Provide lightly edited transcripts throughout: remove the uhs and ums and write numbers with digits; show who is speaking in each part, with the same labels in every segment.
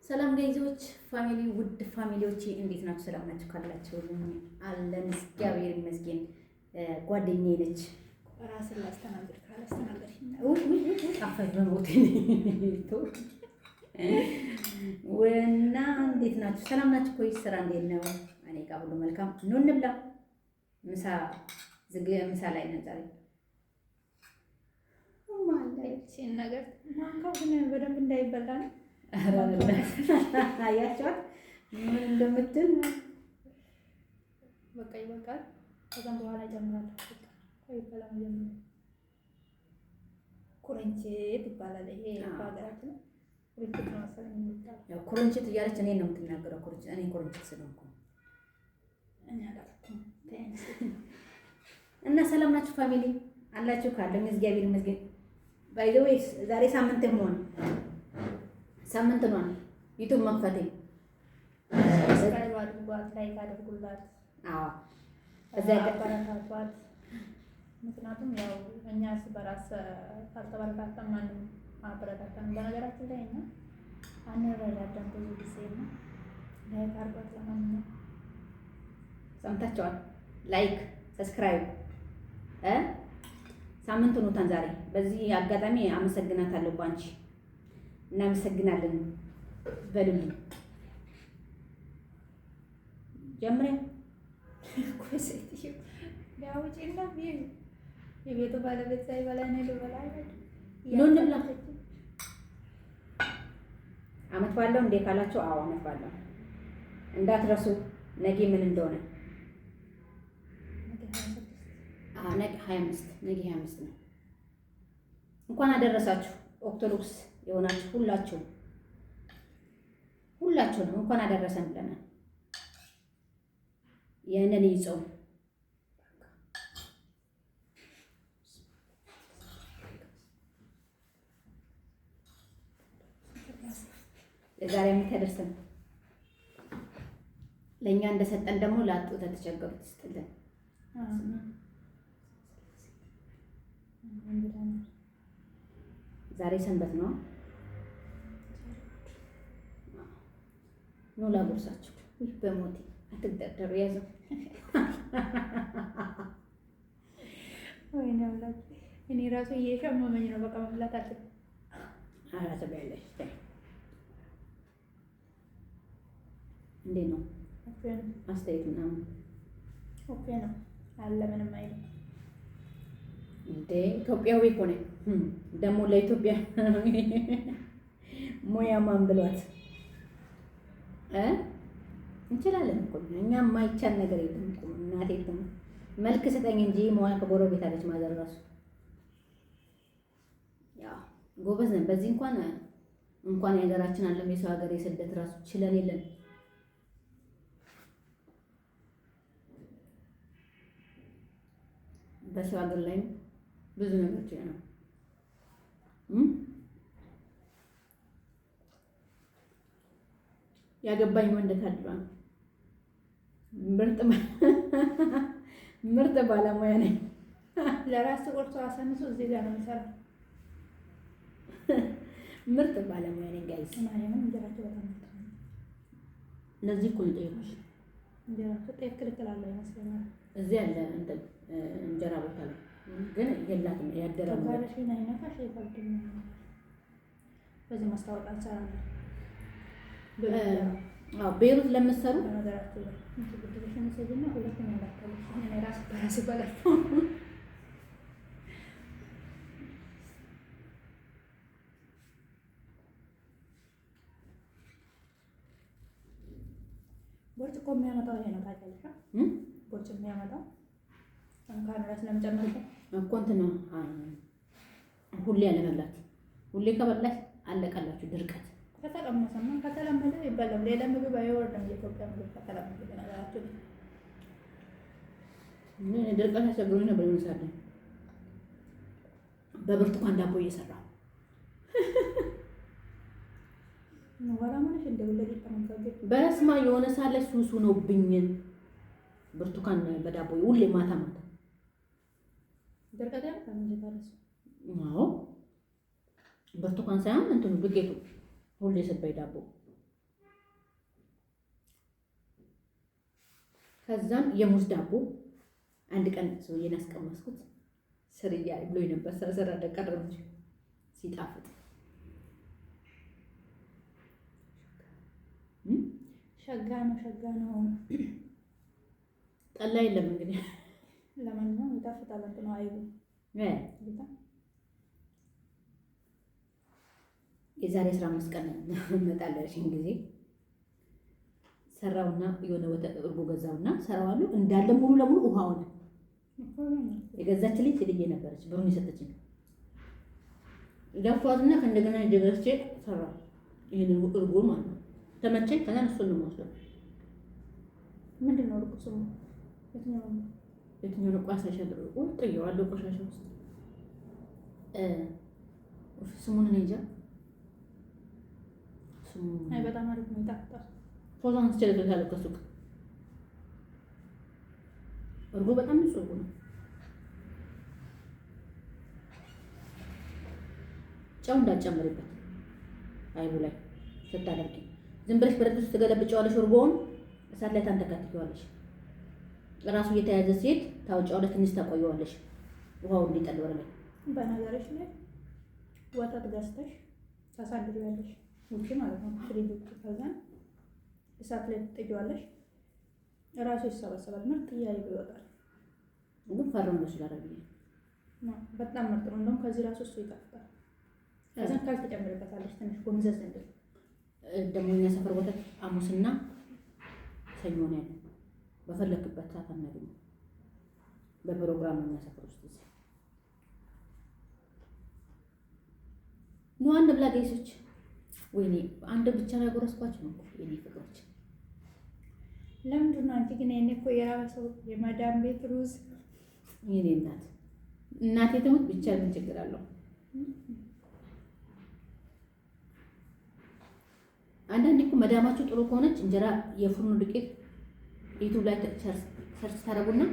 Speaker 1: ሰላም ጋይዞች ፋሚሊ ውድ ፋሚሊዎቼ እንዴት ናችሁ? ሰላም ናችሁ? ካላችሁ አለን እግዚአብሔር ይመስገን። ጓደኛዬ ነች።
Speaker 2: ራስን ላስተናግድ ካላስተናገድሽ
Speaker 1: ጣፋጭ በሞቴ ወና እንዴት ናችሁ? ሰላም ናችሁ? ቆይ ስራ እንዴት ነው? እኔ ጋር ሁሉ መልካም ነው። እንብላ። ምሳ ላይ ነን ዛሬ።
Speaker 2: ማለችን ነገር ማንካው ግን በደንብ እንዳይበላ ነው።
Speaker 1: አያችኋት ምን እንደምትል
Speaker 2: በቃ ይበቃል። ከዛም በኋላ ጀምራለሁ። ቆይ ይበላል። ጀምራ ኩርንችት ይባላል። ይሄ በሀገራችን ኩርንችት ነው መሰለኝ የሚባለው።
Speaker 1: ያው ኩርንችት እያለች እኔን ነው የምትናገረው። ኩርንችት እኔ ኩርንችት ስለሆንኩ እና ሰላም ናችሁ ፋሚሊ አላችሁ? ካለኝ እግዚአብሔር ይመስገን። ባይ ዘ ዌይ ዛሬ ሳምንት ነው ዩቲዩብ መክፈቴ።
Speaker 2: ሰብስክራይብ አድርጓት፣ ላይክ አድርጉላት።
Speaker 1: አዎ
Speaker 2: እዛ አበረታቷት። ምክንያቱም ያው እኛስ በራስ ካልተበረታታን ማንም አበረታታን። በነገራችን ላይ እኛ አንረዳዳም ብዙ ጊዜ ነው። ላይክ አድርጓት። ለማንኛውም
Speaker 1: ሰምታችኋል። ላይክ ሰብስክራይብ ሳምንት ሆኖታል ዛሬ። በዚህ አጋጣሚ አመሰግናታለሁ። ባንቺ እናመሰግናለን በሉልኝ። ጀምረን
Speaker 2: ኮሴት ያውጪና የቤቱ ባለቤት ሳይበላ ነው ልበላ
Speaker 1: ነው እንብላ። አመት ባለው እንዴ ካላችሁ፣ አዎ አመት ባለው እንዳትረሱ። ነገ ምን እንደሆነ ነገ 25 ነው። እንኳን አደረሳችሁ ኦርቶዶክስ የሆናችሁ ሁላችሁንም እንኳን አደረሰን ብለናል። የነን ይጾም ለዛሬ የምታደርሰን ለእኛ እንደሰጠን ደግሞ ላጡ ተቸገሩት ይስጥልን። ዛሬ ሰንበት ነው። ኑ ላጎርሳችሁ። ይህ በሞቴ አትደርደሩ። ያዘው
Speaker 2: ወይኔ አምላክ፣ እኔ ራሱ እየሸመመኝ ነው። በቃ መብላት አለ።
Speaker 1: አራተ በያለሽ እንዴት ነው አስተያየት ምናምን?
Speaker 2: ኦኬ ነው አለ። ምንም አይልም
Speaker 1: እንዴ ኢትዮጵያዊ እኮ ነኝ። ደግሞ ለኢትዮጵያ ሙያ ማን ብሏት እንችላለን እኮ እኛ። የማይቻል ነገር የለም እኮ እናቴ። መልክ ስጠኝ እንጂ ሙያ ከጎረቤት አለች ማዘር ራሱ። ያው ጎበዝ ነን በዚህ እንኳን የሀገራችን አለም የሰው ሀገር የስደት ራሱ ችለን የለን። በሰው ሀገር ላይ ብዙ ነገር ችለናል። ያገባኝ ወንድ ታድሏል። ምርጥ ባለሙያ ነኝ።
Speaker 2: ለራስ ቆርጦ አሳንሶ እዚህ ጋር ነው የሚሰራው።
Speaker 1: ምርጥ ባለሙያ ነኝ ጋይስ።
Speaker 2: ማየም እንጀራቸው በጣም ነው።
Speaker 1: ለዚህ እኮ ነው ጠይቁሽ።
Speaker 2: እንጀራቸው ጤፍ ክልክል አለ ይመስለኛል።
Speaker 1: እዚህ ያለ እንጀራ ቦታ ላይ ግን የላትም። ያደረው
Speaker 2: ታሪክ ላይ ነካሽ ይፈልግ ነው። በዚህ ማስታወቂያ እንሰራለን።
Speaker 1: ቤሩት ለምትሰሩ
Speaker 2: ነገራችሁ ላይ እንትን ሰጅና ሁለቱም ያላቀሉ እኔ ራስ ባላፍ ቦርጭ እኮ የሚያመጣው ይሄ ነው። ታውቂያለሽ? ቦርጭ የሚያመጣው እንኳን ራስ ለምጨምርበት
Speaker 1: እኮ እንትን ነው። ሁሌ ያለመብላት ሁሌ ከበላሽ አለቀላችሁ ድርቀት።
Speaker 2: ከተቀመሰማ ከተለመደ ይበላል። ሌላ ምግብ አይወርድም። የኢትዮጵያ ምግብ ከተለመደ ነገራችሁ
Speaker 1: ምን ድርቀት አስቸግሮኝ ነበር። ይመስላል በብርቱካን ዳቦ እየሰራሁ
Speaker 2: ነው። ወራ ማለት እንደውልህ ይተመካገል
Speaker 1: በስማ የሆነ ሳለ ሱሱ ነው ብኝ ብርቱካን በዳቦ ሁሌ ማታ
Speaker 2: ድርቀት ያመጣል እንጂ ታረስ
Speaker 1: አዎ ብርቱካን ሳይሆን እንትኑ ዱቄቱ ሁሌ ስትበይ ዳቦ። ከዛም የሙዝ ዳቦ አንድ ቀን ሰውዬን ያስቀመስኩት ስር እያለ ብሎኝ ነበር። ሰራ ደቀረብ ሲጣፍጥ
Speaker 2: ሸጋ ነው።
Speaker 1: ጠላ የለም እንግዲህ
Speaker 2: ለማንኛውም ይጣፍጣል። እንትን ነው አይቡ
Speaker 1: የዛሬ 15 ቀን መጣለሽን ጊዜ ሰራውና የሆነ እርጎ ገዛውና ሰራዋለሁ እንዳለ ሙሉ ለሙሉ ውሃ ሆነ። የገዛችልኝ ትልዬ ነበረች ብሩን የሰጠችኝ ደፋትና ከእንደገና የገዛች ሰራ ይሄንን እርጎ ማለት ነው። ተመቸኝ። ከዛ እሱን ነው የምወስደው።
Speaker 2: ምንድን ነው እርጎ ስሙ?
Speaker 1: የትኛው ነው? ቆሻሻ እርጎ ጥየዋለሁ ቆሻሻ ውስጥ ስሙን እኔ እንጃ።
Speaker 2: አይ በጣም አሪፍ ነው፣ ይጣፍጣል።
Speaker 1: ፎቶን ትችላለህ ከሱቅ እርጎ በጣም ንጹህ እርጎ ነው። ጨው እንዳትጨምሪበት አይቡ ላይ ስታደርጊ ዝም ብለሽ ብረት ውስጥ ትገለብጨዋለሽ። እርጎውን እሳት ላይ ታንተከትኪዋለሽ። ራሱ እየተያዘ ሲሄድ ታውጫዋለሽ። ትንሽ ታቆየዋለሽ ውሃው እንዲጠል ወደ ላይ።
Speaker 2: በነገርሽ ላይ ወተት ገዝተሽ ታሳድሪያለሽ ውጪ ማለት ነው ፍሪጅ ውስጥ። ከዛ እሳት ላይ ትጥጂዋለሽ። ራሱ ይሰበሰባል። ምርጥ አይብ ይወጣል።
Speaker 1: ግን ፈረም ነው ስላደረግኝ
Speaker 2: በጣም ምርጥ ነው። እንደውም ከዚህ ራሱ እሱ ይጣፍጣል። ከዛ ካልተጨምርበታለሽ ትንሽ ጎምዘዝ እንድል።
Speaker 1: ደግሞ እኛ ሰፈር ወተት ሐሙስና ሰኞ ነው ያለው። በፈለክበት ሰዓት አናገኝም። በፕሮግራም ነው ሰፈር ውስጥ እዚህ ነው። አንድ ብላ ገይሶች ወይኔ አንድ ብቻ ነው ያጎረስኳቸው ነው የኔ ፍቅሮች።
Speaker 2: ለምንድን ነው አንቺ ግን የኔ እኮ የራሰው የማዳም ቤት ሩዝ
Speaker 1: የኔ እናቴ ትሙት ብቻ ምን ችግር አለው? አንዳንዴ እኮ መዳማችሁ ጥሩ ከሆነች እንጀራ የፉርኖ ዱቄት ዩቲዩብ ላይ ሰርች ታደርጉና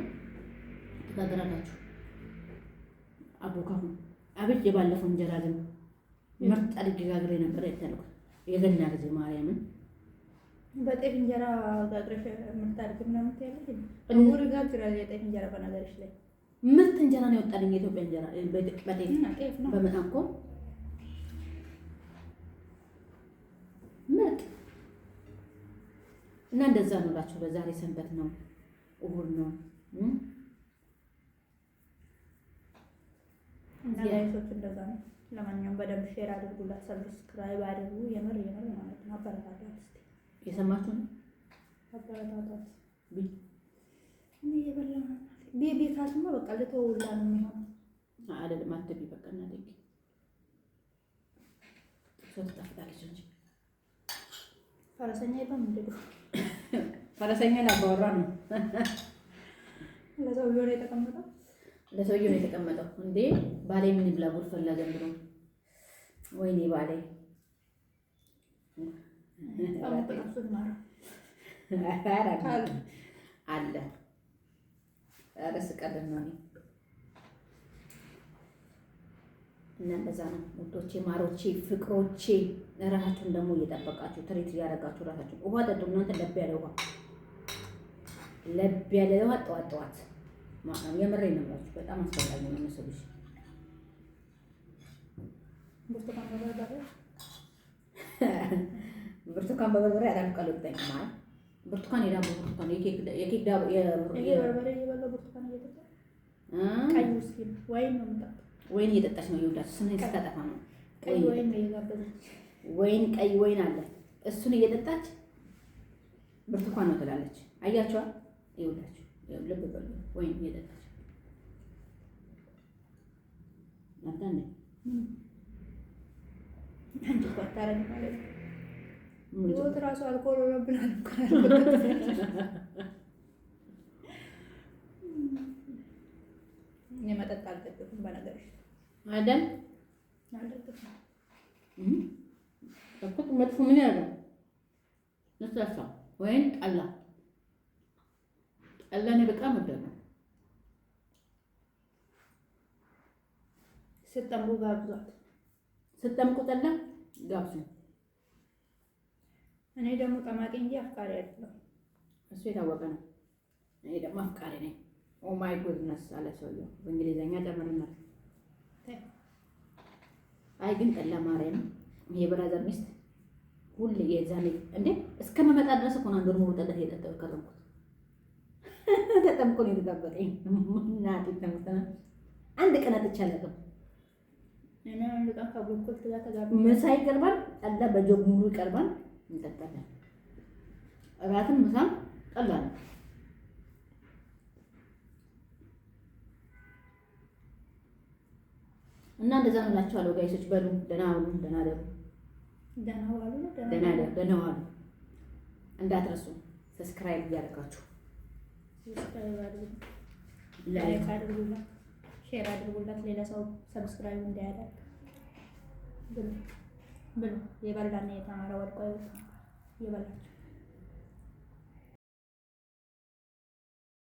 Speaker 1: ትጋግራላችሁ። አቦካሁ አቤት የባለፈው እንጀራ ግን ምርጥ አድርጌ ጋግሬ ነበር ያተልኩ የገና ጊዜ ማርያምን
Speaker 2: በጤፍ እንጀራ ጋግረሽ ምርጥ አድርጌ ምናምን ትያለሽ። እንጉር ጋግራ የጤፍ እንጀራ በነገርሽ ላይ
Speaker 1: ምርጥ እንጀራ ነው የወጣልኝ። የኢትዮጵያ እንጀራ በጤፍ ነው በመጣም እኮ ምርጥ እና እንደዛ ነው እላችሁ። በዛሬ ሰንበት ነው እሑድ ነው
Speaker 2: እና ጋይሶች እንደዛ ነው። ለማንኛውም በደንብ ሼር አድርጉላት፣ ሰብስክራይብ አድርጉ። የምር ማለት ነው። አበረታታት እስቲ።
Speaker 1: የሰማችሁ ነው።
Speaker 2: አበረታታት እኔ የበላው ቤቢ ካስማ በቃ ልተውላ ነው የሚሆነው
Speaker 1: አይደለም። አትቢ በቃ እና ደግ ሶስት ታፍታለች እንጂ
Speaker 2: ፈረሰኛ ይባል ምንድነው?
Speaker 1: ፈረሰኛ ላባወራ ነው።
Speaker 2: ለሰውየው ነው የተቀመጠው።
Speaker 1: ለሰውየው ነው የተቀመጠው። እንዴ ባሌ ምን ብላ ጉድ ፈላገ ብሎ ወይኔ ባሌ አለ ስቀልን ነው እና እንደዛ ነው ውዶቼ፣ ማሮቼ፣ ፍቅሮቼ። ራሳችሁን ደግሞ እየጠበቃችሁ ትሪት እያደረጋችሁ ራሳችሁን ውሃ ጠጡ። እናንተ ለብ ያለ ውሃ ጠዋት ጠዋት ማለት የምሬን ነው የምላችሁ። በጣም አስፈላጊ ነው መሰለሽ። ብርቱካን በበርበሬ አላልቀለጠኝ ማለት ብርቱካን የዳቦ ብርቱካን የኬክ ዳቦ
Speaker 2: የበርበሬ የበለው ብርቱካን እየጠጣ ቀይ ውስኪ ወይን ነው የምጠጣው።
Speaker 1: ወይን እየጠጣች ነው ይውላችሁ። ስነ ስታጠፋ ነው
Speaker 2: ቀይ ወይን ነው እየጋበዘች
Speaker 1: ወይን ቀይ ወይን አለ። እሱን እየጠጣች ብርቱካን ነው ትላለች። አያችኋ? ይውላችሁ ልብ በሉ። ወይን እየጠጣች አንዳንዴ
Speaker 2: አንቺ እኮ አታረጊ ማለት ነው። ህይወት እራሱ አልኮል ሆኖብናል እኮ የመጠጥ አልጠጥም በነገርሽ
Speaker 1: አይደል? እኮ መጥፎ ምን ያለው ለስላሳ ወይን ጠላ እኔ በጣም ወደድኩ።
Speaker 2: ስትጠምቁ ጋብዟት
Speaker 1: ስትጠምቁ ጠላ ጋብዙ።
Speaker 2: እኔ ደግሞ ጠማቂ እንጂ አፍቃሪ አይደለም።
Speaker 1: እሱ የታወቀ ነው። እኔ ደግሞ አፍቃሪ ነኝ። ኦ ማይ ጉድነስ አለ ሰውየው በእንግሊዘኛ ጨምርናል። አይ ግን ጠላ ማርያም የብራዘር ሚስት ሁሌ የዛኔ እንዴ እስከመመጣ ድረስ እኮ ነው አንገር ሙሉ ጠላ የጠጣው ከረምኩት። ተጠምቆ ነው የተጋበጠኝ። እናቴ ተመሰነ አንድ ቀን አጥቻለሁ።
Speaker 2: እኔ አንድ ቀን ከብሎኮት ጋር ተጋብ
Speaker 1: ምሳ ይቀርባል፣ ጠላ በጆግ ሙሉ ይቀርባል፣ እንጠጣለን። እራትም ምሳም ጠላ ነው። እና እንደዛ ነው እላችኋለሁ ጋይሶች። በሉ ደህና ዋሉ፣ ደህና ደሩ፣ ደህና ዋሉ። እንዳትረሱ ሰብስክራይብ እያደረጋችሁ
Speaker 2: ላይክ አድርጉላት፣ ሼር አድርጉላት። ሌላ ሰው ሰብስክራይብ እንዳያደርግ ብሉ። የበላና የተማረ ወድቆ ይበላችሁ።